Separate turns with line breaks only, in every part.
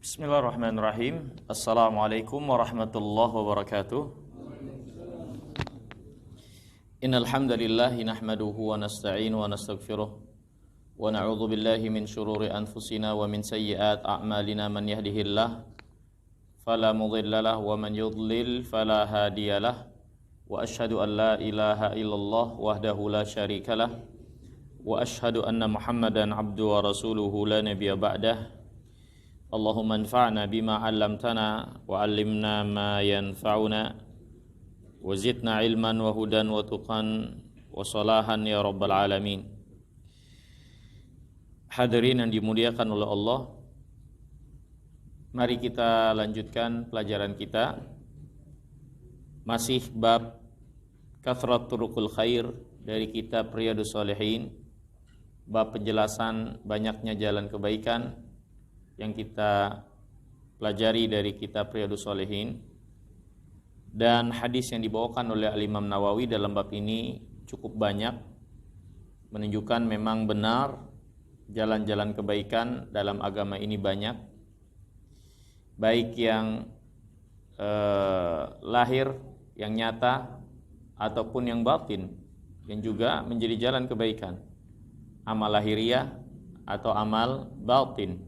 Bismillahirrahmanirrahim. Assalamualaikum warahmatullahi wabarakatuh. Innal hamdalillah nahmaduhu wa nasta'inu wa nastaghfiruh wa na'udzu billahi min shururi anfusina wa min sayyiati a'malina. Man yahdihillah fala mudhillalah wa man yudlil fala hadiyalah. Wa asyhadu an la ilaha illallah wahdahu la syarikalah wa asyhadu anna Muhammadan abduhu wa rasuluhu la nabiyya ba'dah. Allahumma anfa'na bima 'allamtana wa 'allimna ma yanfa'una wa zidna ilman wa hudan wa tuqan wa salahan ya rabbal alamin. Hadirin yang dimuliakan oleh Allah, mari kita lanjutkan pelajaran kita. Masih bab kathrat turuqul khair dari kitab Riyadhus Shalihin, bab penjelasan banyaknya jalan kebaikan yang kita pelajari dari kitab Riyadhus Shalihin. Dan hadis yang dibawakan oleh Al-Imam Nawawi dalam bab ini cukup banyak, menunjukkan memang benar jalan-jalan kebaikan dalam agama ini banyak, baik yang lahir, yang nyata, ataupun yang batin, yang juga menjadi jalan kebaikan, amal lahiriah atau amal batin.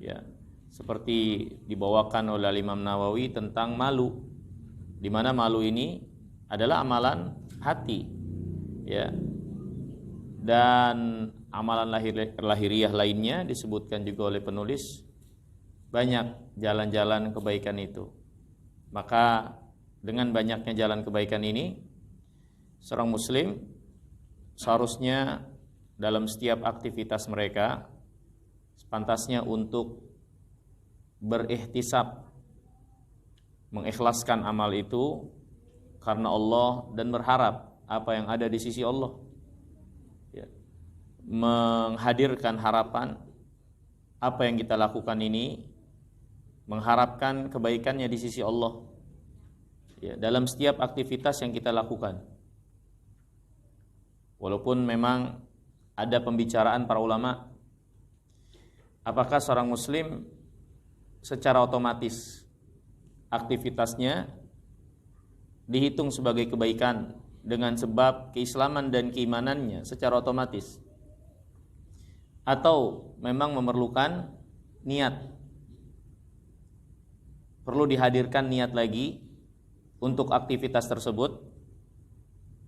Ya, seperti dibawakan oleh Imam Nawawi tentang malu, di mana malu ini adalah amalan hati, ya. Dan amalan lahiriah lainnya disebutkan juga oleh penulis, banyak jalan-jalan kebaikan itu. Maka dengan banyaknya jalan kebaikan ini, seorang muslim seharusnya dalam setiap aktivitas mereka pantasnya untuk berihtisab, mengikhlaskan amal itu karena Allah dan berharap apa yang ada di sisi Allah, ya. Menghadirkan harapan apa yang kita lakukan ini, mengharapkan kebaikannya di sisi Allah, ya, dalam setiap aktivitas yang kita lakukan. Walaupun memang ada pembicaraan para ulama, apakah seorang muslim secara otomatis aktivitasnya dihitung sebagai kebaikan dengan sebab keislaman dan keimanannya secara otomatis, atau memang memerlukan niat, perlu dihadirkan niat lagi untuk aktivitas tersebut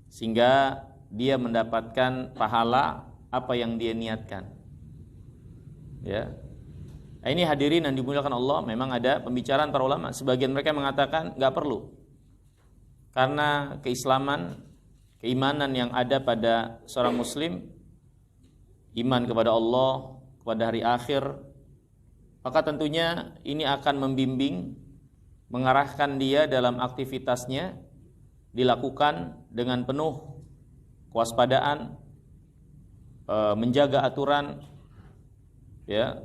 sehingga dia mendapatkan pahala apa yang dia niatkan. Ya, ini hadirin yang dimuliakan Allah, memang ada pembicaraan para ulama. Sebagian mereka mengatakan nggak perlu, karena keislaman, keimanan yang ada pada seorang muslim, iman kepada Allah, kepada hari akhir, maka tentunya ini akan membimbing, mengarahkan dia dalam aktivitasnya dilakukan dengan penuh kewaspadaan, menjaga aturan, ya,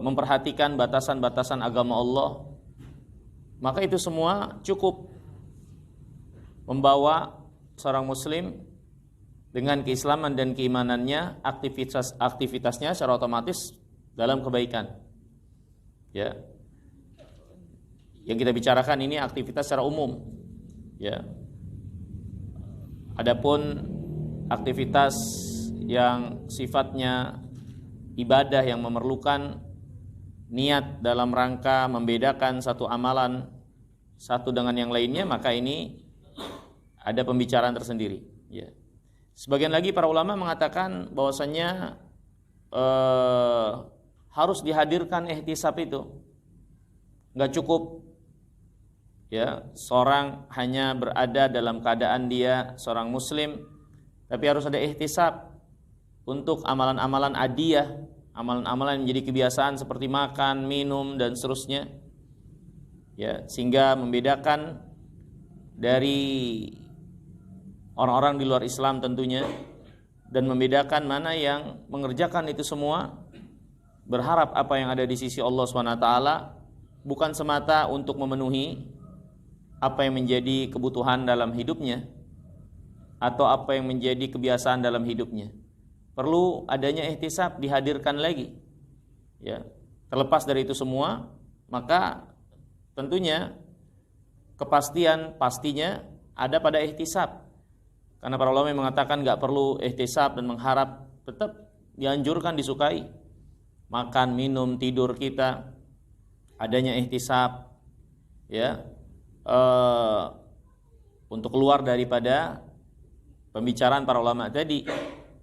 memperhatikan batasan-batasan agama Allah. Maka itu semua cukup membawa seorang muslim dengan keislaman dan keimanannya, aktivitasnya secara otomatis dalam kebaikan. Ya, yang kita bicarakan ini aktivitas secara umum. Ya, adapun aktivitas yang sifatnya ibadah yang memerlukan niat dalam rangka membedakan satu amalan satu dengan yang lainnya, maka ini ada pembicaraan tersendiri, ya. Sebagian lagi para ulama mengatakan bahwasannya harus dihadirkan ihtisab itu. Enggak cukup, ya, seorang hanya berada dalam keadaan dia seorang muslim, tapi harus ada ihtisab untuk amalan-amalan adiyah, amalan-amalan yang menjadi kebiasaan seperti makan, minum, dan seterusnya, ya, sehingga membedakan dari orang-orang di luar Islam tentunya, dan membedakan mana yang mengerjakan itu semua berharap apa yang ada di sisi Allah SWT, bukan semata untuk memenuhi apa yang menjadi kebutuhan dalam hidupnya atau apa yang menjadi kebiasaan dalam hidupnya. Perlu adanya ihtisab, dihadirkan lagi, ya, Terlepas dari itu semua, maka tentunya kepastian pastinya ada pada ihtisab. Karena para ulama mengatakan nggak perlu ihtisab dan mengharap, tetap dianjurkan, disukai. Makan, minum, tidur kita adanya ihtisab, ya, untuk keluar daripada pembicaraan para ulama tadi.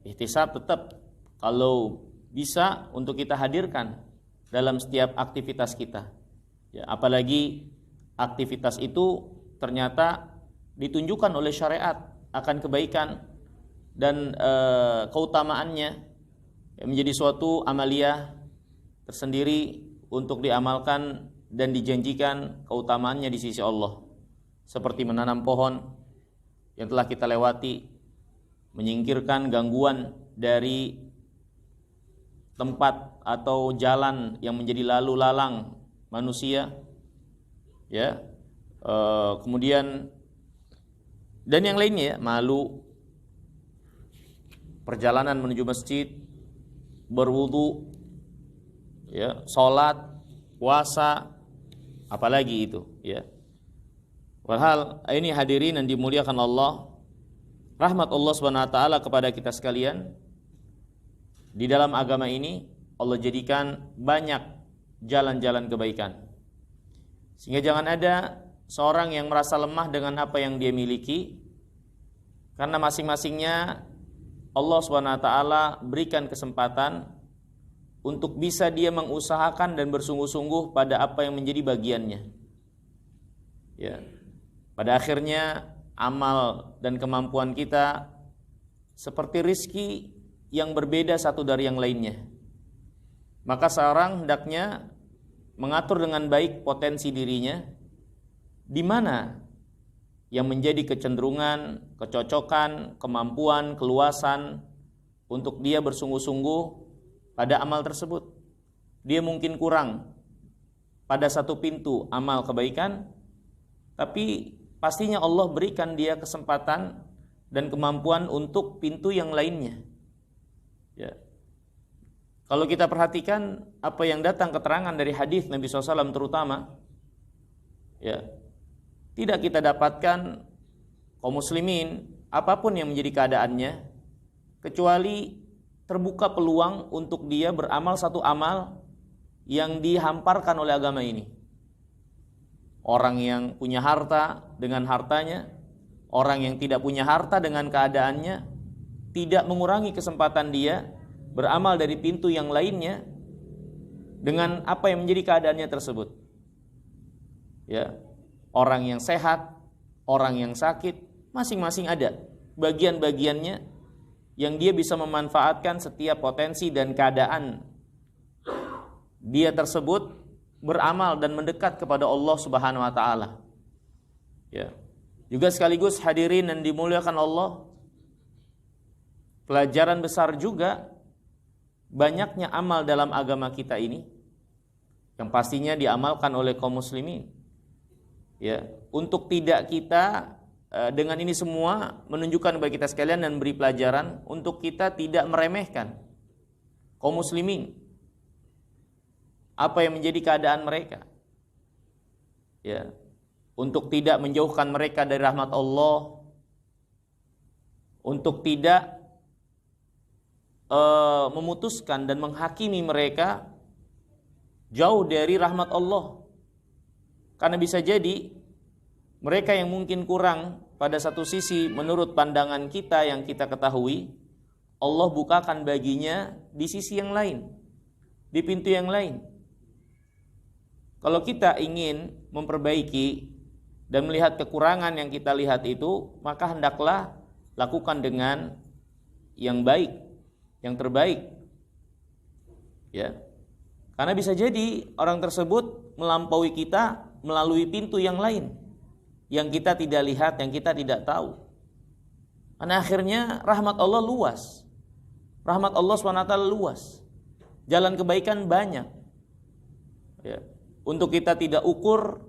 Ihtisab tetap kalau bisa untuk kita hadirkan dalam setiap aktivitas kita, ya, apalagi aktivitas itu ternyata ditunjukkan oleh syariat akan kebaikan dan keutamaannya, ya, menjadi suatu amaliyah tersendiri untuk diamalkan dan dijanjikan keutamaannya di sisi Allah, seperti menanam pohon yang telah kita lewati, menyingkirkan gangguan dari tempat atau jalan yang menjadi lalu lalang manusia, ya, kemudian dan yang lainnya, malu, perjalanan menuju masjid, berwudu, ya, sholat, puasa, apalagi itu, ya. Walhal ini hadirin yang dimuliakan Allah, rahmat Allah Subhanahu wa taala kepada kita sekalian. Di dalam agama ini Allah jadikan banyak jalan-jalan kebaikan. Sehingga jangan ada seorang yang merasa lemah dengan apa yang dia miliki, karena masing-masingnya Allah Subhanahu wa taala berikan kesempatan untuk bisa dia mengusahakan dan bersungguh-sungguh pada apa yang menjadi bagiannya. Ya. Pada akhirnya amal dan kemampuan kita seperti rizki yang berbeda satu dari yang lainnya. Maka seorang hendaknya mengatur dengan baik potensi dirinya, di mana yang menjadi kecenderungan, kecocokan, kemampuan, keluasan untuk dia bersungguh-sungguh pada amal tersebut. Dia mungkin kurang pada satu pintu amal kebaikan, tapi pastinya Allah berikan dia kesempatan dan kemampuan untuk pintu yang lainnya. Ya. Kalau kita perhatikan apa yang datang keterangan dari hadis Nabi SAW terutama, ya, tidak kita dapatkan kaum muslimin apapun yang menjadi keadaannya kecuali terbuka peluang untuk dia beramal satu amal yang dihamparkan oleh agama ini. Orang yang punya harta dengan hartanya, orang yang tidak punya harta dengan keadaannya, tidak mengurangi kesempatan dia beramal dari pintu yang lainnya dengan apa yang menjadi keadaannya tersebut. Ya, orang yang sehat, orang yang sakit, masing-masing ada bagian-bagiannya yang dia bisa memanfaatkan setiap potensi dan keadaan dia tersebut beramal dan mendekat kepada Allah Subhanahu wa taala. Ya. Juga sekaligus hadirin yang dimuliakan Allah, pelajaran besar juga banyaknya amal dalam agama kita ini yang pastinya diamalkan oleh kaum muslimin. Ya, untuk tidak kita dengan ini semua menunjukkan bagi kita sekalian dan beri pelajaran untuk kita tidak meremehkan kaum muslimin, apa yang menjadi keadaan mereka, ya, untuk tidak menjauhkan mereka dari rahmat Allah, untuk tidak memutuskan dan menghakimi mereka jauh dari rahmat Allah. Karena bisa jadi mereka yang mungkin kurang pada satu sisi menurut pandangan kita yang kita ketahui, Allah bukakan baginya di sisi yang lain, di pintu yang lain. Kalau kita ingin memperbaiki dan melihat kekurangan yang kita lihat itu, maka hendaklah lakukan dengan yang baik, yang terbaik. Ya. Karena bisa jadi orang tersebut melampaui kita melalui pintu yang lain, yang kita tidak lihat, yang kita tidak tahu. Karena akhirnya rahmat Allah luas. Rahmat Allah SWT luas. Jalan kebaikan banyak. Ya. Untuk kita tidak ukur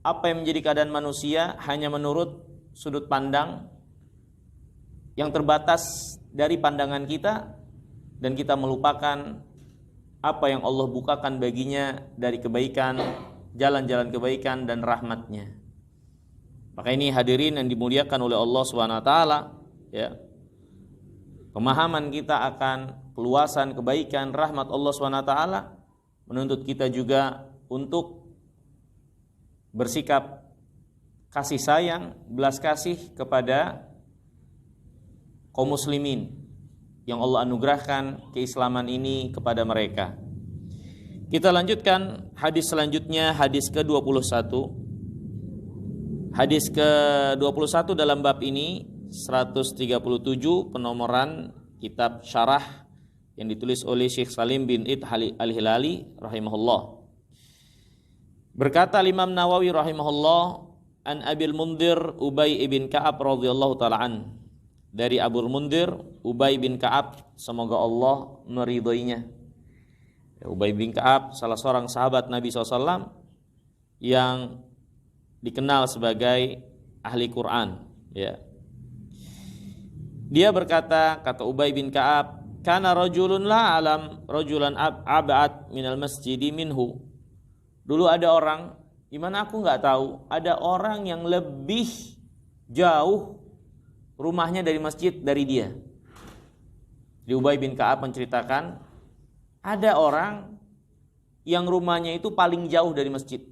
apa yang menjadi keadaan manusia hanya menurut sudut pandang yang terbatas dari pandangan kita, dan kita melupakan apa yang Allah bukakan baginya dari kebaikan, jalan-jalan kebaikan dan rahmatnya. Maka ini hadirin yang dimuliakan oleh Allah SWT, ya, pemahaman kita akan keluasan kebaikan rahmat Allah SWT menuntut kita juga untuk bersikap kasih sayang, belas kasih kepada kaum muslimin yang Allah anugerahkan keislaman ini kepada mereka. Kita lanjutkan hadis selanjutnya, hadis ke-21. Hadis ke-21 dalam bab ini 137 penomoran kitab syarah yang ditulis oleh Syekh Salim bin Id Al-Hilali rahimahullah. Berkata Imam Nawawi rahimahullah, an Abil Mundir Ubay ibn Ka'ab radhiyallahu ta'ala an. Dari Abul Mundir Ubay bin Ka'ab, semoga Allah meridhoinya. Ubay bin Ka'ab salah seorang sahabat Nabi SAW yang dikenal sebagai ahli Quran, ya. Dia berkata, kata Ubay bin Ka'ab, kana rajulun la alam rajulan ab'ad minal masjidi minhu. Dulu ada orang, gimana aku nggak tahu, ada orang yang lebih jauh rumahnya dari masjid dari dia. Di Ubay bin Ka'ab menceritakan, ada orang yang rumahnya itu paling jauh dari masjid.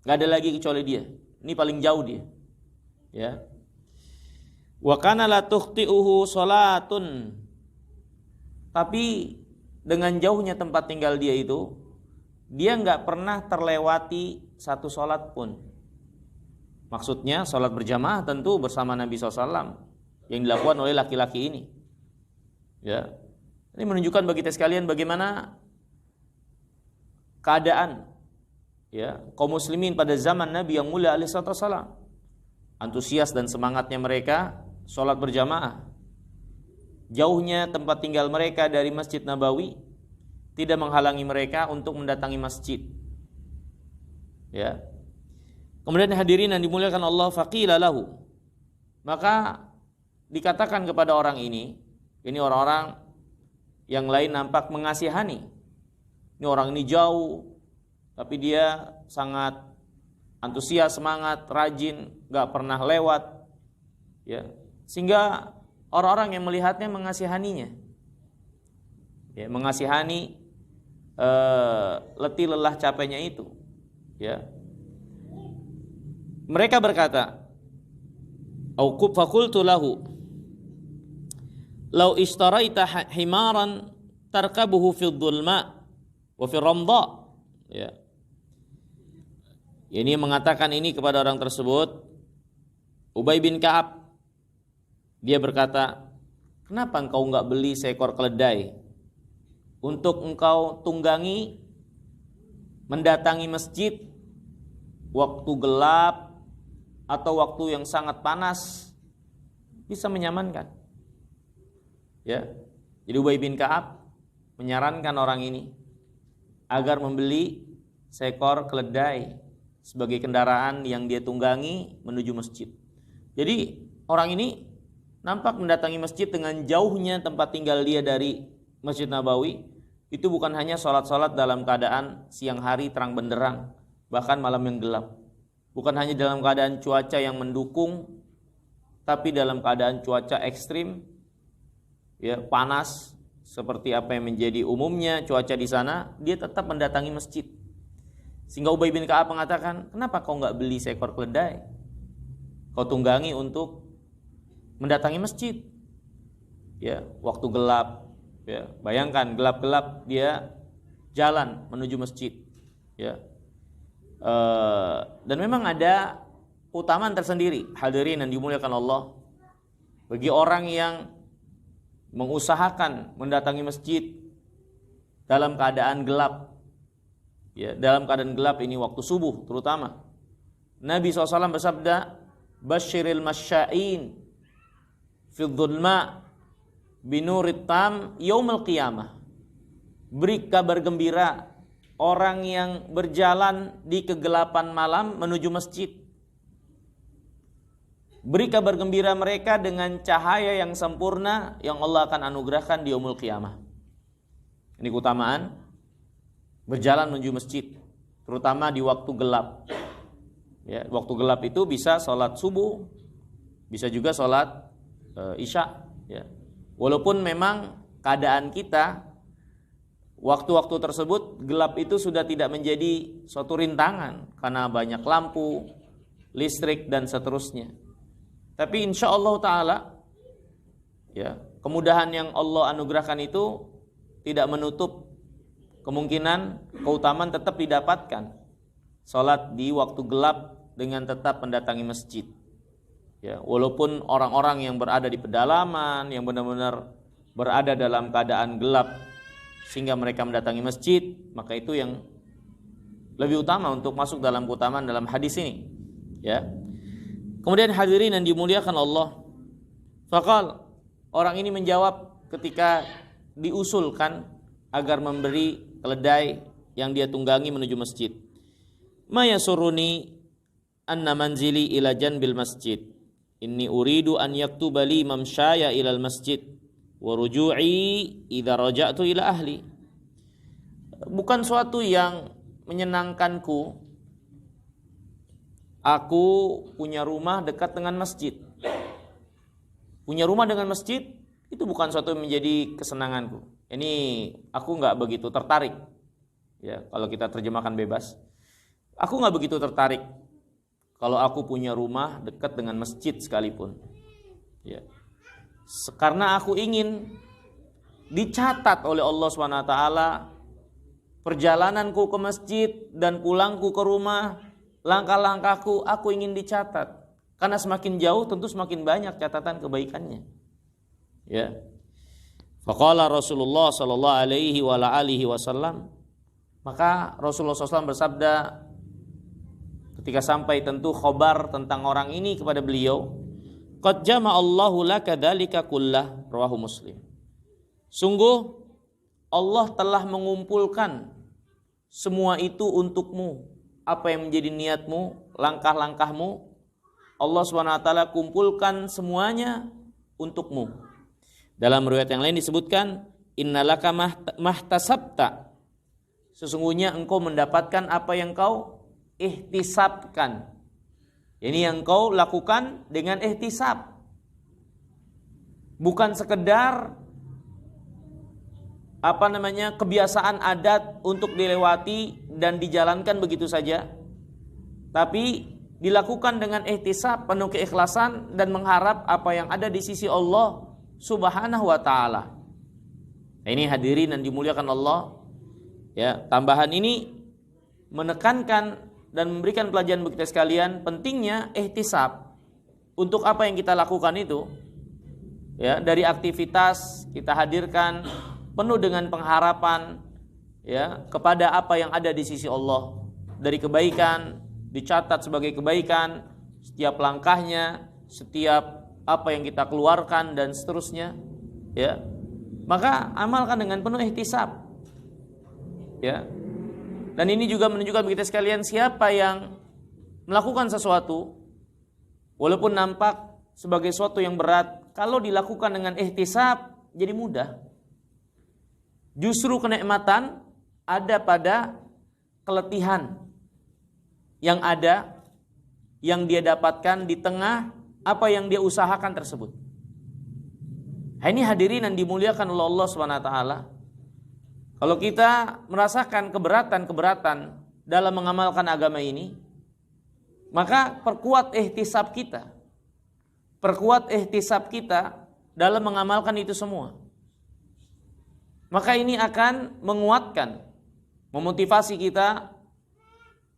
Gak ada lagi kecuali dia. Ini paling jauh dia. Ya. Wa kana la tukhti'uhu salatun. Tapi dengan jauhnya tempat tinggal dia itu, dia nggak pernah terlewati satu salat pun. Maksudnya salat berjamaah tentu bersama Nabi SAW yang dilakukan oleh laki-laki ini. Ya, ini menunjukkan bagi kita sekalian bagaimana keadaan, ya, kaum muslimin pada zaman Nabi yang mulia alaihi wasallam. Antusias dan semangatnya mereka salat berjamaah. Jauhnya tempat tinggal mereka dari Masjid Nabawi tidak menghalangi mereka untuk mendatangi masjid. Ya. Kemudian hadirin yang dimuliakan Allah, faqila lahu. Maka dikatakan kepada orang ini orang-orang yang lain nampak mengasihani. Ini orang ini jauh, tapi dia sangat antusias, semangat, rajin, gak pernah lewat. Ya. Sehingga orang-orang yang melihatnya mengasihaninya. Ya, mengasihani letih lelah capeknya itu. Ya. Mereka berkata, "Auqub faqultu lahu, law ishtaraita himaran tarkabuhu fi dhulma wa fi ramdha." Ya. Ini mengatakan ini kepada orang tersebut, Ubay bin Ka'ab. Dia berkata, "Kenapa engkau enggak beli seekor keledai untuk engkau tunggangi mendatangi masjid waktu gelap atau waktu yang sangat panas, bisa menyamankan." Ya. Jadi Ubay bin Ka'ab menyarankan orang ini agar membeli seekor keledai sebagai kendaraan yang dia tunggangi menuju masjid. Jadi orang ini nampak mendatangi masjid dengan jauhnya tempat tinggal dia dari Masjid Nabawi. Itu bukan hanya sholat-sholat dalam keadaan siang hari terang benderang, bahkan malam yang gelap. Bukan hanya dalam keadaan cuaca yang mendukung, tapi dalam keadaan cuaca ekstrim, ya, panas seperti apa yang menjadi umumnya cuaca di sana, dia tetap mendatangi masjid. Sehingga Ubay bin Ka'ab mengatakan, "Kenapa kau nggak beli seekor keledai? Kau tunggangi untuk mendatangi masjid." Ya, waktu gelap, ya, bayangkan gelap-gelap dia jalan menuju masjid. Ya. Dan memang ada keutamaan tersendiri, hadirin yang dimuliakan Allah, bagi orang yang mengusahakan mendatangi masjid dalam keadaan gelap. Ya, dalam keadaan gelap ini waktu subuh terutama. Nabi SAW bersabda, "Basyiril masya'in fi dhulma binurit tam yaumil qiyamah." Beri kabar gembira orang yang berjalan di kegelapan malam menuju masjid. Beri kabar gembira mereka dengan cahaya yang sempurna yang Allah akan anugerahkan di yaumul qiyamah. Ini keutamaan berjalan menuju masjid, terutama di waktu gelap. Ya, waktu gelap itu bisa sholat subuh, bisa juga sholat isya. Ya. Walaupun memang keadaan kita waktu-waktu tersebut gelap itu sudah tidak menjadi suatu rintangan karena banyak lampu, listrik dan seterusnya. Tapi insya Allah Ta'ala, ya, kemudahan yang Allah anugerahkan itu tidak menutup kemungkinan keutamaan tetap didapatkan sholat di waktu gelap dengan tetap mendatangi masjid. Ya, walaupun orang-orang yang berada di pedalaman, yang benar-benar berada dalam keadaan gelap sehingga mereka mendatangi masjid, maka itu yang lebih utama untuk masuk dalam keutamaan dalam hadis ini. Ya. Kemudian hadirin yang dimuliakan Allah, faqal, orang ini menjawab ketika diusulkan agar memberi keledai yang dia tunggangi menuju masjid. Ma yasuruni anna manzili ila janbil masjid. Inni uridu an yaktuba li mamsyaya ilal masjid wa ruju'i idza raja'tu ila ahli. Bukan suatu yang menyenangkanku, aku punya rumah dekat dengan masjid. Punya rumah dengan masjid itu bukan suatu yang menjadi kesenanganku. Ini aku nggak begitu tertarik. Ya, kalau kita terjemahkan bebas, aku nggak begitu tertarik kalau aku punya rumah dekat dengan masjid sekalipun. Ya. Karena aku ingin dicatat oleh Allah SWT perjalananku ke masjid dan pulangku ke rumah, langkah-langkahku aku ingin dicatat. Karena semakin jauh tentu semakin banyak catatan kebaikannya. Ya. Faqala Rasulullah sallallahu alaihi wa alihi wasallam, maka Rasulullah SAW bersabda ketika sampai tentu khabar tentang orang ini kepada beliau, qad jama'allahu laka dzalika kullah, rawahu Muslim. Sungguh Allah telah mengumpulkan semua itu untukmu. Apa yang menjadi niatmu, langkah-langkahmu, Allah SWT kumpulkan semuanya untukmu. Dalam riwayat yang lain disebutkan, innalaka mahtasabta, sesungguhnya engkau mendapatkan apa yang kau ihtisabkan. Ini yang kau lakukan dengan ihtisab. Bukan sekedar kebiasaan adat untuk dilewati dan dijalankan begitu saja, tapi dilakukan dengan ihtisab, penuh keikhlasan dan mengharap apa yang ada di sisi Allah Subhanahu wa taala. Ini hadirin yang dimuliakan Allah. Ya, tambahan ini menekankan dan memberikan pelajaran bagi kita sekalian pentingnya ihtisab untuk apa yang kita lakukan itu. Ya, dari aktivitas kita hadirkan penuh dengan pengharapan, ya, kepada apa yang ada di sisi Allah. Dari kebaikan dicatat sebagai kebaikan, setiap langkahnya, setiap apa yang kita keluarkan dan seterusnya, ya. Maka amalkan dengan penuh ihtisab. Ya. Dan ini juga menunjukkan bagi kita sekalian, siapa yang melakukan sesuatu walaupun nampak sebagai sesuatu yang berat, kalau dilakukan dengan ihtisab jadi mudah. Justru kenikmatan ada pada keletihan yang ada, yang dia dapatkan di tengah apa yang dia usahakan tersebut. Ini hadirin yang dimuliakan oleh Allah SWT. Kalau kita merasakan keberatan-keberatan dalam mengamalkan agama ini, maka perkuat ihtisab kita. Perkuat ihtisab kita dalam mengamalkan itu semua. Maka ini akan menguatkan, memotivasi kita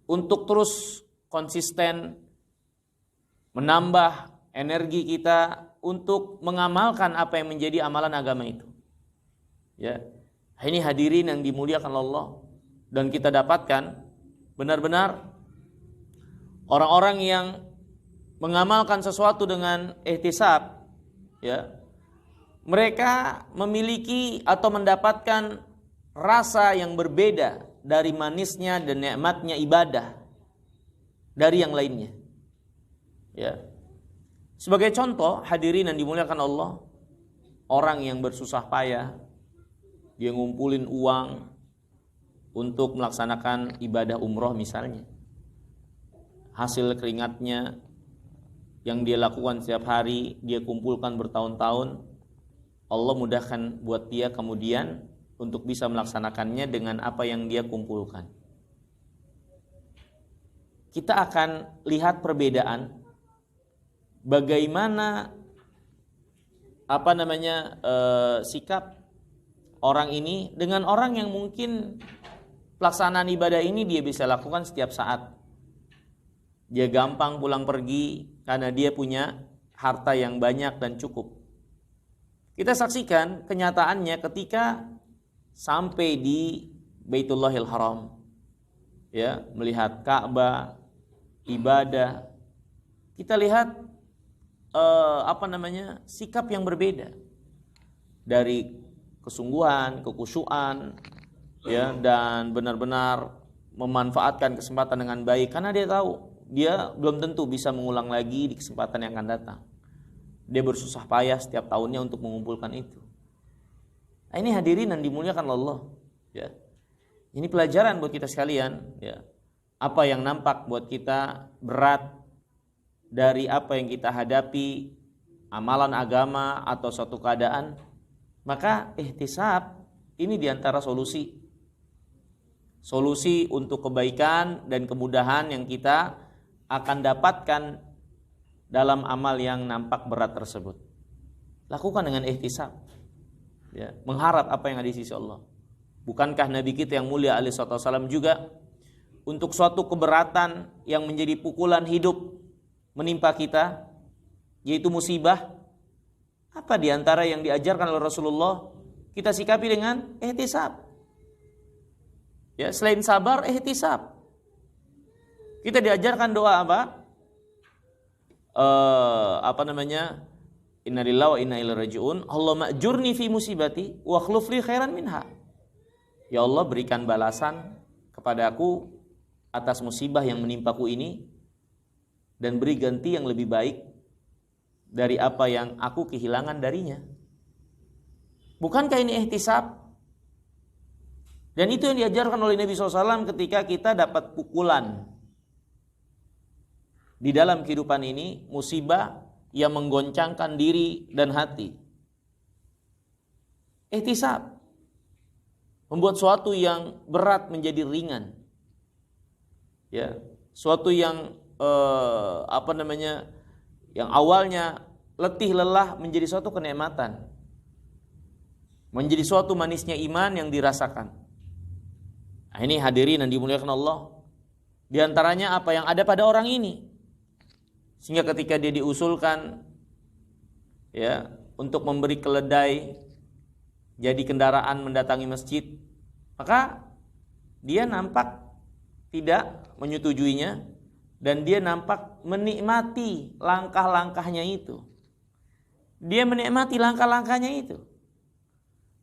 untuk terus konsisten menambah energi kita untuk mengamalkan apa yang menjadi amalan agama itu. Ya. Ini hadirin yang dimuliakan Allah, dan kita dapatkan benar-benar orang-orang yang mengamalkan sesuatu dengan ihtisab, ya. Mereka memiliki atau mendapatkan rasa yang berbeda dari manisnya dan nikmatnya ibadah dari yang lainnya. Ya. Sebagai contoh, hadirin yang dimuliakan Allah, orang yang bersusah payah, dia ngumpulin uang untuk melaksanakan ibadah umroh misalnya. Hasil keringatnya yang dia lakukan setiap hari, dia kumpulkan bertahun-tahun, Allah mudahkan buat dia kemudian untuk bisa melaksanakannya dengan apa yang dia kumpulkan. Kita akan lihat perbedaan bagaimana sikap orang ini dengan orang yang mungkin pelaksanaan ibadah ini dia bisa lakukan setiap saat. Dia gampang pulang pergi karena dia punya harta yang banyak dan cukup. Kita saksikan kenyataannya ketika sampai di Baitullahil Haram, ya, melihat Ka'bah, ibadah. Kita lihat sikap yang berbeda dari kesungguhan, kekhusyuan, ya, dan benar-benar memanfaatkan kesempatan dengan baik karena dia tahu dia belum tentu bisa mengulang lagi di kesempatan yang akan datang. Dia bersusah payah setiap tahunnya untuk mengumpulkan itu. Nah, ini hadirin yang dimuliakan Allah, ya. Ini pelajaran buat kita sekalian, ya. Apa yang nampak buat kita berat dari apa yang kita hadapi, amalan agama atau suatu keadaan, maka ihtisab ini diantara solusi untuk kebaikan dan kemudahan yang kita akan dapatkan dalam amal yang nampak berat tersebut. Lakukan dengan ihtisab, ya, mengharap apa yang ada di sisi Allah. Bukankah Nabi kita yang mulia alaihi wasallam juga untuk suatu keberatan yang menjadi pukulan hidup menimpa kita, yaitu musibah, apa diantara yang diajarkan oleh Rasulullah kita sikapi dengan ihtisab? Ya, selain sabar, ihtisab. Kita diajarkan doa apa? Inna lillahi wa inna ilaihi raji'un. Allahumma ajurni fi musibati wa akhlif li khairan minha. Ya Allah, berikan balasan kepadaku atas musibah yang menimpaku ini dan beri ganti yang lebih baik dari apa yang aku kehilangan darinya. Bukankah ini ihtisab? Dan itu yang diajarkan oleh Nabi SAW ketika kita dapat pukulan di dalam kehidupan ini, musibah yang menggoncangkan diri dan hati. Ihtisab, membuat suatu yang berat menjadi ringan. Ya, suatu yang yang awalnya letih lelah menjadi suatu kenikmatan. Menjadi suatu manisnya iman yang dirasakan. Nah, ini hadirin yang dimuliakan Allah. Di antaranya apa yang ada pada orang ini. Sehingga ketika dia diusulkan, ya, untuk memberi keledai jadi kendaraan mendatangi masjid, maka dia nampak tidak menyetujuinya dan dia nampak menikmati langkah-langkahnya itu. Dia menikmati langkah-langkahnya itu.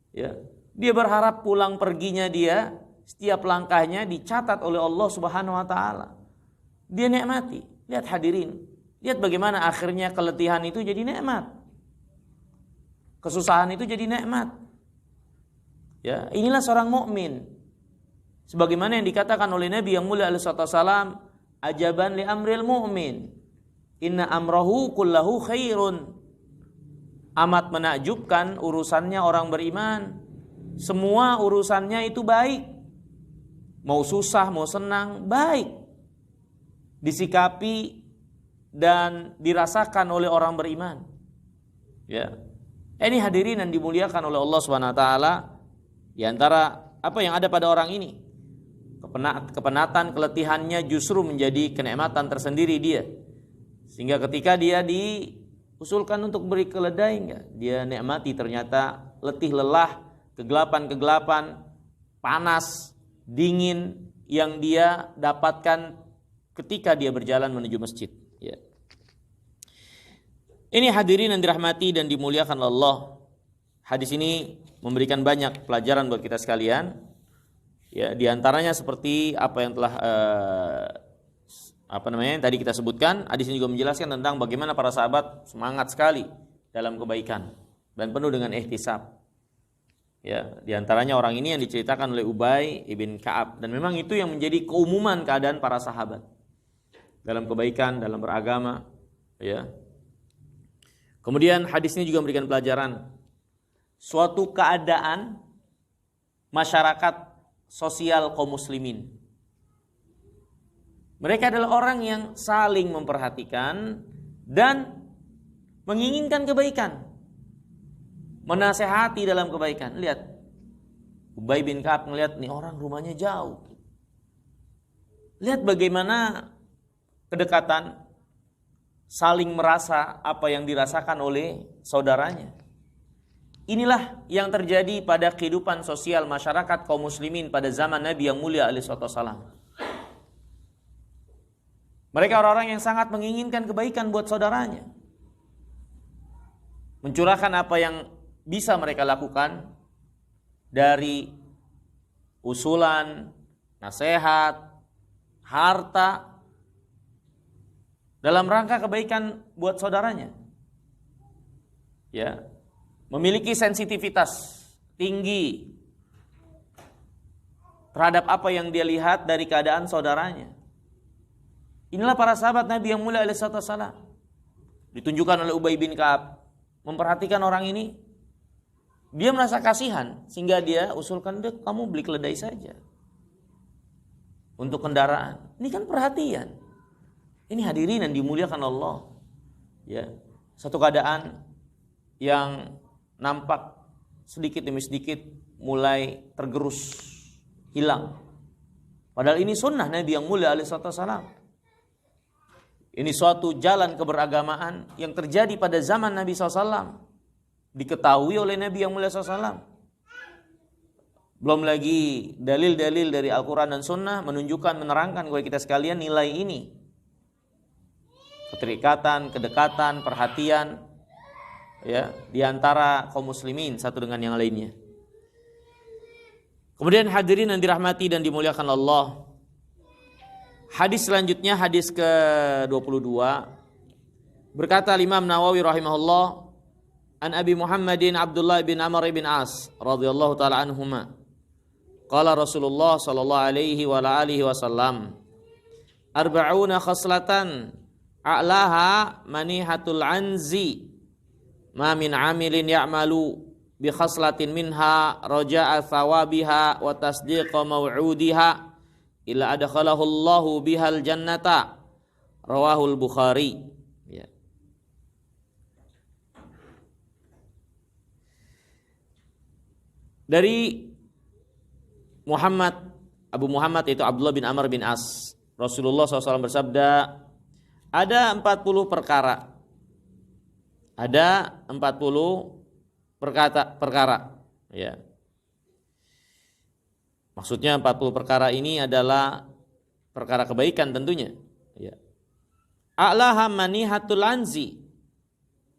Ya, dia berharap pulang perginya dia, setiap langkahnya dicatat oleh Allah Subhanahu wa taala. Dia nikmati. Lihat hadirin, lihat bagaimana akhirnya keletihan itu jadi nikmat. Kesusahan itu jadi nikmat. Ya, inilah seorang mukmin. Sebagaimana yang dikatakan oleh Nabi yang mulia alaihi wasallam, ajaban li amril mu'min, inna amrahu kullahu khairun. Amat menakjubkan urusannya orang beriman. Semua urusannya itu baik. Mau susah, mau senang, baik. Disikapi dan dirasakan oleh orang beriman. Ya. Ini hadirin yang dimuliakan oleh Allah Subhanahu wa taala, di antara apa yang ada pada orang ini, kepenatan, keletihannya justru menjadi kenikmatan tersendiri dia. Sehingga ketika dia diusulkan untuk beri keledai, dia nikmati ternyata letih lelah, kegelapan, panas, dingin yang dia dapatkan ketika dia berjalan menuju masjid. Ya. Ini hadirin yang dirahmati dan dimuliakan Allah. Hadis ini memberikan banyak pelajaran buat kita sekalian. Ya, di antaranya seperti apa yang telah yang tadi kita sebutkan. Hadis ini juga menjelaskan tentang bagaimana para sahabat semangat sekali dalam kebaikan dan penuh dengan ihtisab. Ya, di antaranya orang ini yang diceritakan oleh Ubay ibn Ka'ab, dan memang itu yang menjadi keumuman keadaan para sahabat dalam kebaikan, dalam beragama, ya. Kemudian hadis ini juga memberikan pelajaran suatu keadaan masyarakat sosial kaum muslimin. Mereka adalah orang yang saling memperhatikan dan menginginkan kebaikan, menasehati dalam kebaikan. Lihat, Ubay bin Ka'ab ngelihat nih orang rumahnya jauh. Lihat bagaimana kedekatan, saling merasa apa yang dirasakan oleh saudaranya. Inilah yang terjadi pada kehidupan sosial masyarakat kaum muslimin pada zaman Nabi yang mulia alaihi wasallam. Mereka orang-orang yang sangat menginginkan kebaikan buat saudaranya, mencurahkan apa yang bisa mereka lakukan dari usulan, nasihat, harta dalam rangka kebaikan buat saudaranya. Ya, memiliki sensitivitas tinggi terhadap apa yang dia lihat dari keadaan saudaranya. Inilah para sahabat Nabi yang mulia alaihi wasallam. Ditunjukkan oleh Ubay bin Ka'ab, memperhatikan orang ini. Dia merasa kasihan sehingga dia usulkan, "Dek, kamu beli keledai saja untuk kendaraan." Ini kan perhatian. Ini hadirin yang dimuliakan Allah. Ya, satu keadaan yang nampak sedikit demi sedikit mulai tergerus, hilang. Padahal ini sunnah Nabi yang mulia alaihi wasallam. Ini suatu jalan keberagamaan yang terjadi pada zaman Nabi SAW. Diketahui oleh Nabi yang mulia SAW. Belum lagi dalil-dalil dari Al-Quran dan Sunnah menunjukkan, menerangkan kepada kita sekalian nilai ini. Keterikatan, kedekatan, perhatian, ya, di antara kaum muslimin satu dengan yang lainnya. Kemudian hadirin yang dirahmati dan dimuliakan Allah, hadis selanjutnya, hadis ke-22, berkata Imam Nawawi rahimahullah, an Abi Muhammadin Abdullah bin Amr bin As radhiyallahu taala anhuma, qala Rasulullah sallallahu alaihi wa alihi wasallam, arba'una khaslatan a'laha manihatul anzi, ma min amilin ya'malu bi khaslatin minha raja'a thawabiha wa tasdiqa maw'udiha illa adkhalahu Allahu bihal jannata, rawahul Bukhari. Ya. Dari Abu Muhammad itu Abdullah bin Amr bin As, Rasulullah SAW bersabda, ada 40 perkara. Ada 40 perkara. Ya. Maksudnya 40 perkara ini adalah perkara kebaikan tentunya. Ya. A'laha manihatul anzi.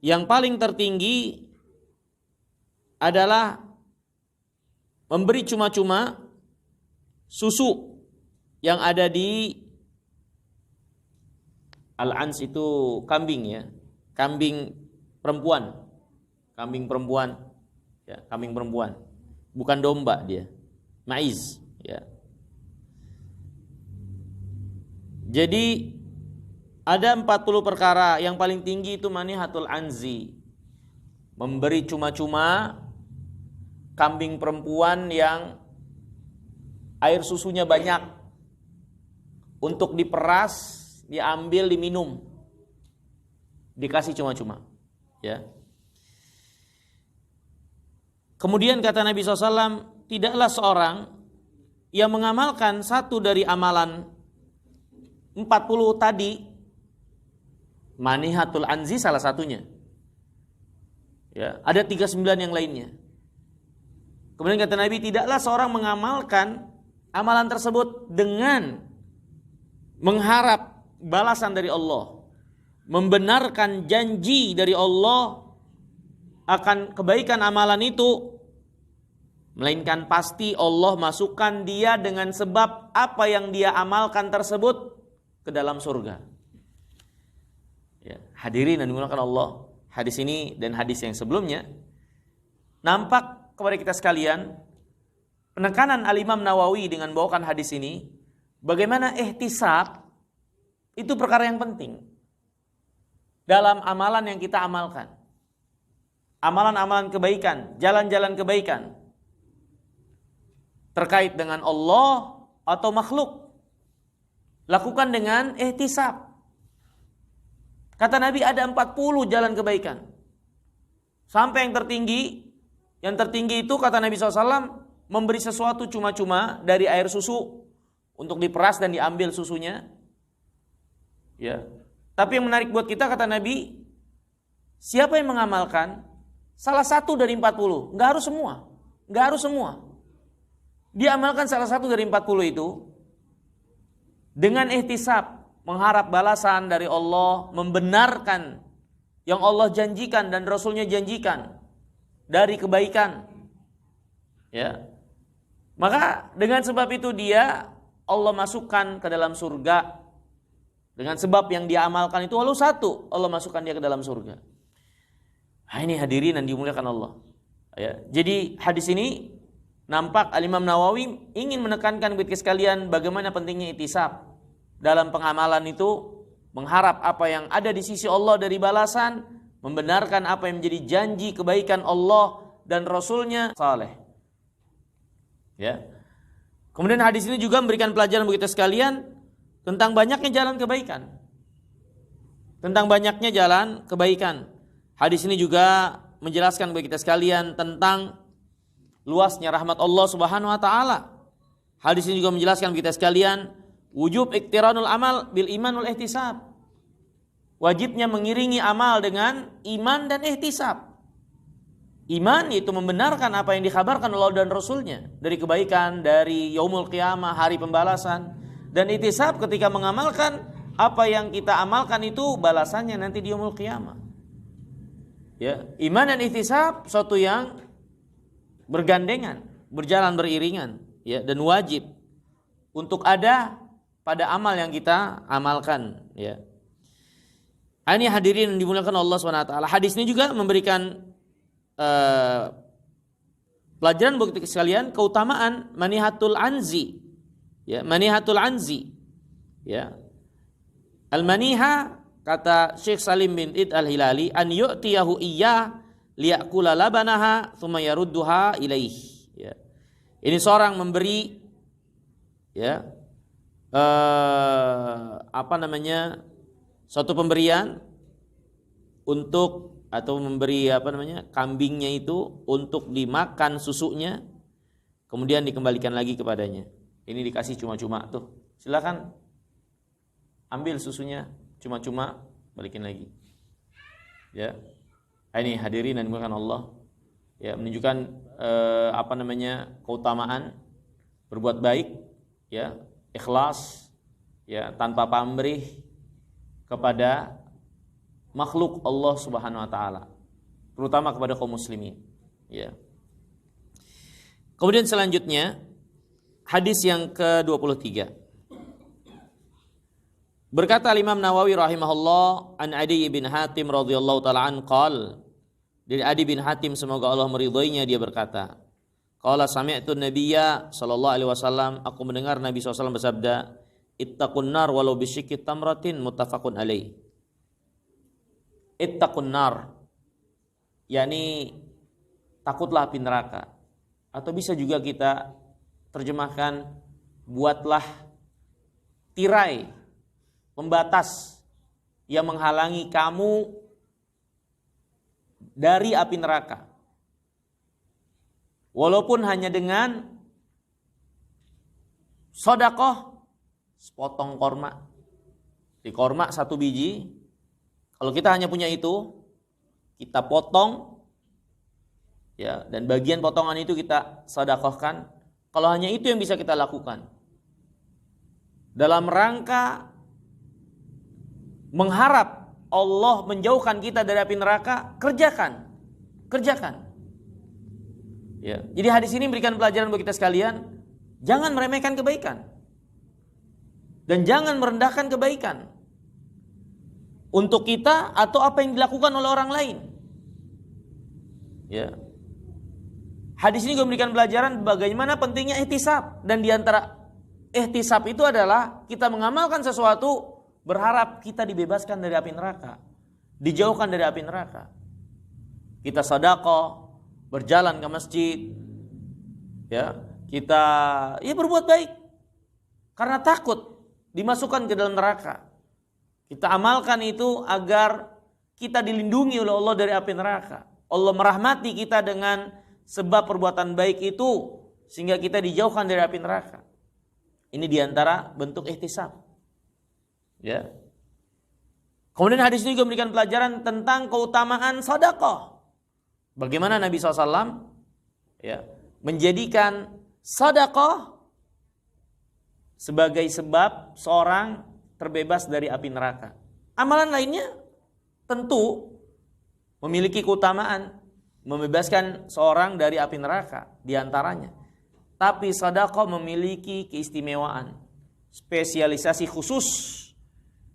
Yang paling tertinggi adalah memberi cuma-cuma susu yang ada di al-ans itu kambing, ya. Kambing perempuan. Ya, kambing perempuan. Bukan domba dia. Maiz, ya. Jadi ada 40 perkara, yang paling tinggi itu manihatul anzi, memberi cuma-cuma kambing perempuan yang air susunya banyak untuk diperas, diambil, diminum, dikasih cuma-cuma, ya. Kemudian kata Nabi SAW, tidaklah seorang yang mengamalkan satu dari amalan 40 tadi, manihatul anzi salah satunya, ya, ada 39 yang lainnya. Kemudian kata Nabi, tidaklah seorang mengamalkan amalan tersebut dengan mengharap balasan dari Allah, membenarkan janji dari Allah akan kebaikan amalan itu, melainkan pasti Allah masukkan dia dengan sebab apa yang dia amalkan tersebut ke dalam surga. Ya, hadirin yang dimuliakan Allah, hadis ini dan hadis yang sebelumnya nampak kepada kita sekalian, penekanan Al-Imam Nawawi dengan membawakan hadis ini, bagaimana ihtisab itu perkara yang penting dalam amalan yang kita amalkan. Amalan-amalan kebaikan, jalan-jalan kebaikan terkait dengan Allah atau makhluk, lakukan dengan ihtisab. Kata Nabi ada 40 jalan kebaikan. Sampai yang tertinggi itu kata Nabi SAW, memberi sesuatu cuma-cuma dari air susu untuk diperas dan diambil susunya. Ya. Tapi yang menarik buat kita kata Nabi, siapa yang mengamalkan salah satu dari 40, enggak harus semua. Dia amalkan salah satu dari 40 itu dengan ihtisab, mengharap balasan dari Allah, membenarkan yang Allah janjikan dan Rasulnya janjikan dari kebaikan. Ya. Maka dengan sebab itu Allah masukkan ke dalam surga. Dengan sebab yang dia amalkan itu walau satu, Allah masukkan dia ke dalam surga. Nah, ini hadirin yang dimuliakan Allah. Ya. Jadi hadis ini nampak Al-Imam Nawawi ingin menekankan kepada sekalian bagaimana pentingnya ihtisab dalam pengamalan itu, mengharap apa yang ada di sisi Allah dari balasan, membenarkan apa yang menjadi janji kebaikan Allah dan Rasulnya saleh. Ya. Kemudian hadis ini juga memberikan pelajaran bagi kita sekalian tentang banyaknya jalan kebaikan. Hadis ini juga menjelaskan bagi kita sekalian tentang luasnya rahmat Allah Subhanahu wa taala. Hadis ini juga menjelaskan bagi kita sekalian wujub iktiranul amal bil iman wal ihtisab. Wajibnya mengiringi amal dengan iman dan ihtisab. Iman itu membenarkan apa yang dikhabarkan Allah dan Rasulnya dari kebaikan, dari yaumul qiyamah, hari pembalasan. Dan ihtisab ketika mengamalkan apa yang kita amalkan itu balasannya nanti di yaumul qiyamah. Ya, iman dan ihtisab suatu yang bergandengan, berjalan beriringan, ya, dan wajib untuk ada pada amal yang kita amalkan, ya. Ini hadirin yang dimuliakan Allah SWT. Hadis ini juga memberikan pelajaran bagi kita sekalian keutamaan manihatul anzi. Ya, manihatul anzi. Ya. Al-maniha kata Syekh Salim bin Id Al-Hilali an yu'tiyahu iyyah liya'kula labanaha thumma yarudduha ilaih. Ya. Ini seorang memberi ya suatu pemberian untuk atau memberi kambingnya itu untuk dimakan susunya kemudian dikembalikan lagi kepadanya. Ini dikasih cuma-cuma tuh. Silakan ambil susunya cuma-cuma, balikin lagi. Ya. Ini hadirin dan dimuliakan Allah. Ya, menunjukkan keutamaan berbuat baik, ya, ikhlas, ya, tanpa pamrih kepada makhluk Allah Subhanahu wa taala, terutama kepada kaum muslimin, ya. Kemudian selanjutnya hadis yang ke-23. Berkata Imam Nawawi rahimahullah an Adi bin Hatim radhiyallahu taala an qala, dari Adi bin Hatim semoga Allah meridhoinya, dia berkata, qala sami'tu nabiyya sallallahu alaihi wasallam, aku mendengar Nabi SAW bersabda, ittaqun nar walau bisyikki tamratin, muttafaqun alaih. Ittaqun nar, yakni takutlah api neraka, atau bisa juga kita terjemahkan buatlah tirai pembatas yang menghalangi kamu dari api neraka, walaupun hanya dengan sedekah sepotong korma. Di korma 1 biji, kalau kita hanya punya itu, kita potong, ya, dan bagian potongan itu kita sedekahkan. Kalau hanya itu yang bisa kita lakukan dalam rangka mengharap Allah menjauhkan kita dari api neraka, kerjakan. Ya. Jadi hadis ini memberikan pelajaran bagi kita sekalian, jangan meremehkan kebaikan dan jangan merendahkan kebaikan untuk kita atau apa yang dilakukan oleh orang lain. Ya. Hadis ini juga memberikan pelajaran bagaimana pentingnya ihtisab, dan di antara ihtisab itu adalah kita mengamalkan sesuatu berharap kita dibebaskan dari api neraka, dijauhkan dari api neraka. Kita sedekah, berjalan ke masjid, ya, kita berbuat baik karena takut dimasukkan ke dalam neraka. Kita amalkan itu agar kita dilindungi oleh Allah dari api neraka. Allah merahmati kita dengan sebab perbuatan baik itu sehingga kita dijauhkan dari api neraka. Ini diantara bentuk ihtisab. Ya. Kemudian hadis ini juga memberikan pelajaran tentang keutamaan sedekah. Bagaimana Nabi SAW menjadikan sedekah sebagai sebab seorang terbebas dari api neraka. Amalan lainnya tentu memiliki keutamaan membebaskan seorang dari api neraka di antaranya. Tapi sedekah memiliki keistimewaan, spesialisasi khusus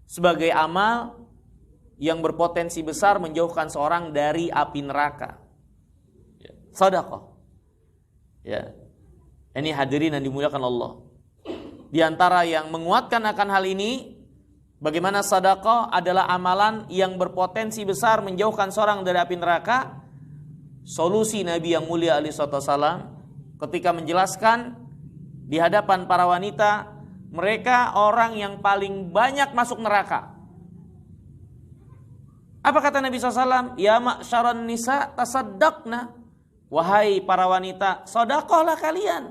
sebagai amal yang berpotensi besar menjauhkan seorang dari api neraka. Sedekah. Ya. Ini hadirin yang dimuliakan Allah. Di antara yang menguatkan akan hal ini, bagaimana sedekah adalah amalan yang berpotensi besar menjauhkan seorang dari api neraka. Solusi Nabi yang mulia alaihi wasallam ketika menjelaskan di hadapan para wanita, mereka orang yang paling banyak masuk neraka. Apa kata Nabi SAW? Ya ma'syaran nisa tasaddaqna. Wahai para wanita, sedekahlah kalian.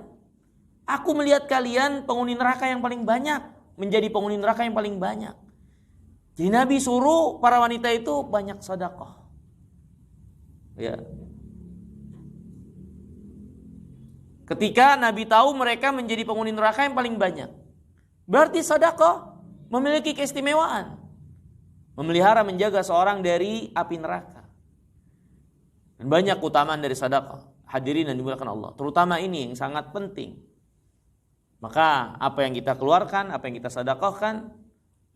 Aku melihat kalian penghuni neraka yang paling banyak, menjadi penghuni neraka yang paling banyak. Jadi Nabi suruh para wanita itu banyak sedekah. Ya. Ketika Nabi tahu mereka menjadi penghuni neraka yang paling banyak, berarti sedekah memiliki keistimewaan, memelihara menjaga seorang dari api neraka. Dan banyak keutamaan dari sedekah. Hadirin yang dimuliakan Allah, terutama ini yang sangat penting. Maka apa yang kita keluarkan, apa yang kita sedekahkan,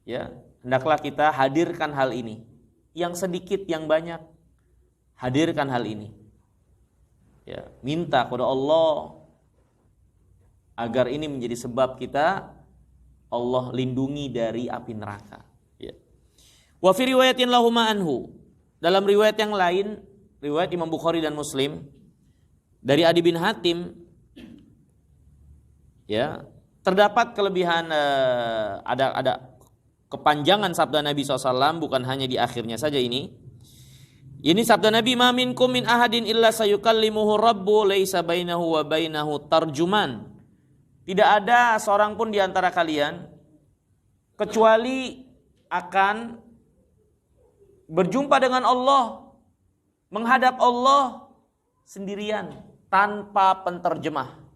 ya, hendaklah kita hadirkan hal ini. Yang sedikit, yang banyak, hadirkan hal ini. Ya, minta kepada Allah agar ini menjadi sebab kita Allah lindungi dari api neraka. Ya. Wa fi riwayatin lahuma anhu. Dalam riwayat yang lain, riwayat Imam Bukhari dan Muslim dari Adi bin Hatim, ya, terdapat kelebihan, ada kepanjangan sabda Nabi SAW, bukan hanya di akhirnya saja ini. Ini sabda Nabi, ma minkum min ahadin illa sayukallimuhu rabbu laisa bainahu wa bainahu tarjuman. Tidak ada seorang pun di antara kalian kecuali akan berjumpa dengan Allah, menghadap Allah sendirian tanpa penterjemah.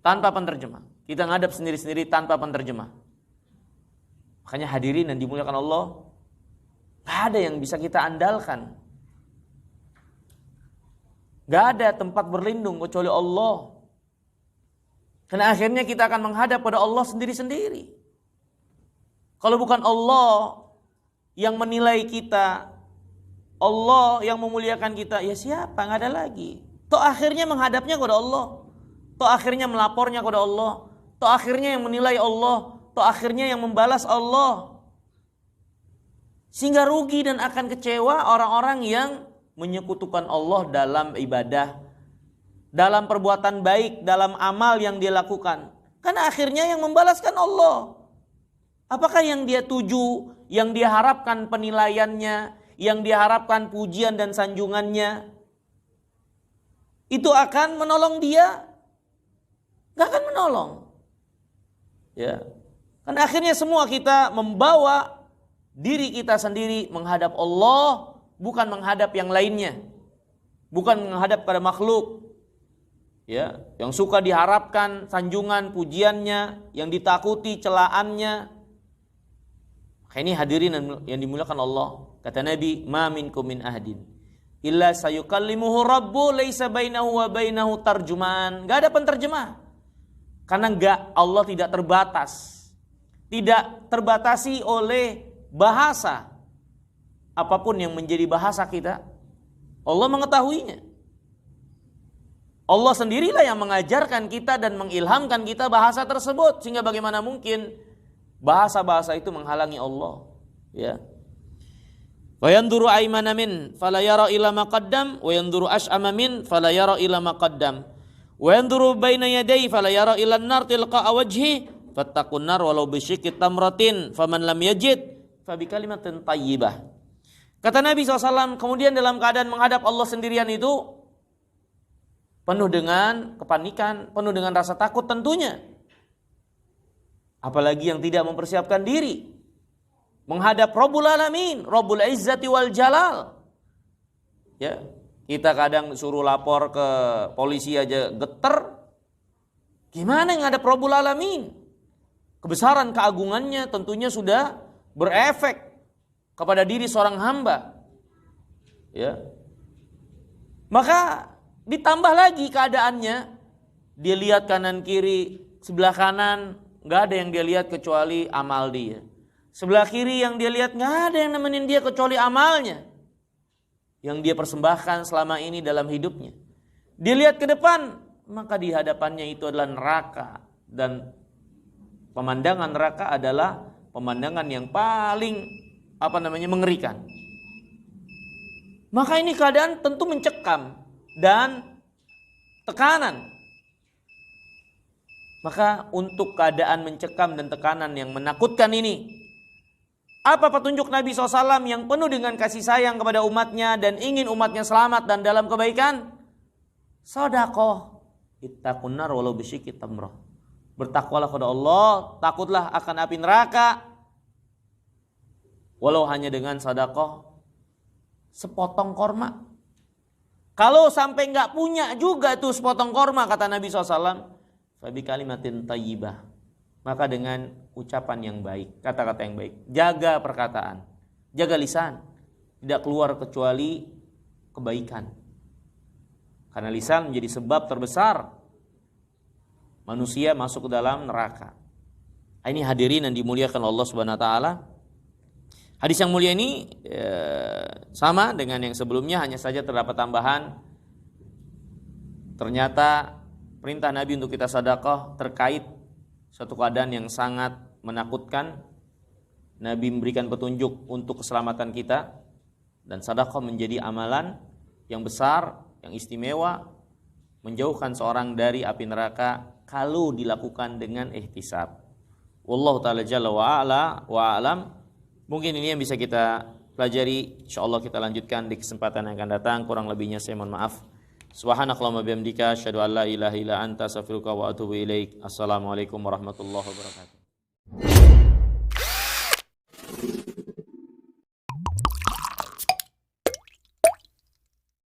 Tanpa penterjemah. Kita ngadap sendiri-sendiri tanpa penterjemah. Makanya hadirin yang dimuliakan Allah, gak ada yang bisa kita andalkan. Gak ada tempat berlindung kecuali Allah. Karena akhirnya kita akan menghadap pada Allah sendiri-sendiri. Kalau bukan Allah yang menilai kita, Allah yang memuliakan kita, ya siapa? Gak ada lagi. Toh akhirnya menghadapnya kepada Allah. Toh akhirnya melapornya kepada Allah. Toh akhirnya yang menilai Allah. Toh akhirnya yang membalas Allah. Sehingga rugi dan akan kecewa orang-orang yang menyekutukan Allah dalam ibadah, dalam perbuatan baik, dalam amal yang dia lakukan. Karena akhirnya yang membalaskan Allah. Apakah yang dia tuju, yang dia harapkan penilaiannya, yang dia harapkan pujian dan sanjungannya, itu akan menolong dia? Gak akan menolong. Ya. Karena akhirnya semua kita membawa diri kita sendiri menghadap Allah, bukan menghadap yang lainnya. Bukan menghadap pada makhluk. Ya, yang suka diharapkan sanjungan, pujiannya, yang ditakuti celaannya. Ini hadirin yang dimuliakan Allah. Kata Nabi, ma minkum min ahadin illa sayukallimuhu rabbu laisa bainahu wa bainahu tarjuman. Gak ada penterjemah. Karena Allah tidak terbatas. Tidak terbatasi oleh bahasa. Apapun yang menjadi bahasa kita, Allah mengetahuinya. Allah sendirilah yang mengajarkan kita dan mengilhamkan kita bahasa tersebut, sehingga bagaimana mungkin bahasa-bahasa itu menghalangi Allah, ya. Wa yanduru aymana min fala yara ila ma qaddam wa yanduru ash'ama min fala yara ila ma qaddam wa yanduru baina yadayhi fala yara ila an-nar tilqa wajhi fattaqun nar walau bisyikki tamratin faman lam yajid fa bi kalimatin thayyibah. Kata Nabi SAW, kemudian dalam keadaan menghadap Allah sendirian itu penuh dengan kepanikan, penuh dengan rasa takut tentunya. Apalagi yang tidak mempersiapkan diri menghadap Rabbul Alamin, Rabbul Izzati wal Jalal. Ya, kita kadang suruh lapor ke polisi aja geter. Gimana menghadap Rabbul Alamin? Kebesaran keagungannya tentunya sudah berefek kepada diri seorang hamba. Ya. Maka ditambah lagi keadaannya, dia lihat kanan kiri, sebelah kanan nggak ada yang dia lihat kecuali amal dia. Sebelah kiri yang dia lihat nggak ada yang nemenin dia kecuali amalnya yang dia persembahkan selama ini dalam hidupnya. Dia lihat ke depan, maka di hadapannya itu adalah neraka, dan pemandangan neraka adalah pemandangan yang paling mengerikan. Maka ini keadaan tentu mencekam dan tekanan. Maka untuk keadaan mencekam dan tekanan yang menakutkan ini, apa petunjuk Nabi SAW yang penuh dengan kasih sayang kepada umatnya dan ingin umatnya selamat dan dalam kebaikan? Sedekah. Ittaqun nar walau bisyikki tamrah. Bertakwalah kepada Allah, takutlah akan api neraka, walau hanya dengan sedekah sepotong korma. Kalau sampai nggak punya juga tuh sepotong korma, kata Nabi SAW, fabi kalimatin thayyibah, maka dengan ucapan yang baik, kata-kata yang baik. Jaga perkataan, jaga lisan, tidak keluar kecuali kebaikan. Karena lisan menjadi sebab terbesar manusia masuk ke dalam neraka. Ini hadirin yang dimuliakan Allah Subhanahu wa taala. Hadis yang mulia ini sama dengan yang sebelumnya, hanya saja terdapat tambahan. Ternyata perintah Nabi untuk kita sedekah terkait suatu keadaan yang sangat menakutkan. Nabi memberikan petunjuk untuk keselamatan kita, dan sedekah menjadi amalan yang besar, yang istimewa, menjauhkan seorang dari api neraka kalau dilakukan dengan ihtisab. Wallahu ta'ala jalla wa a'lam. Mungkin ini yang bisa kita pelajari. InsyaAllah kita lanjutkan di kesempatan yang akan datang. Kurang lebihnya saya mohon maaf. Subhanakallahumma bihamdika asyhadu an la ilaha illa anta astaghfiruka wa atubu ilaik. Assalamualaikum warahmatullahi wabarakatuh.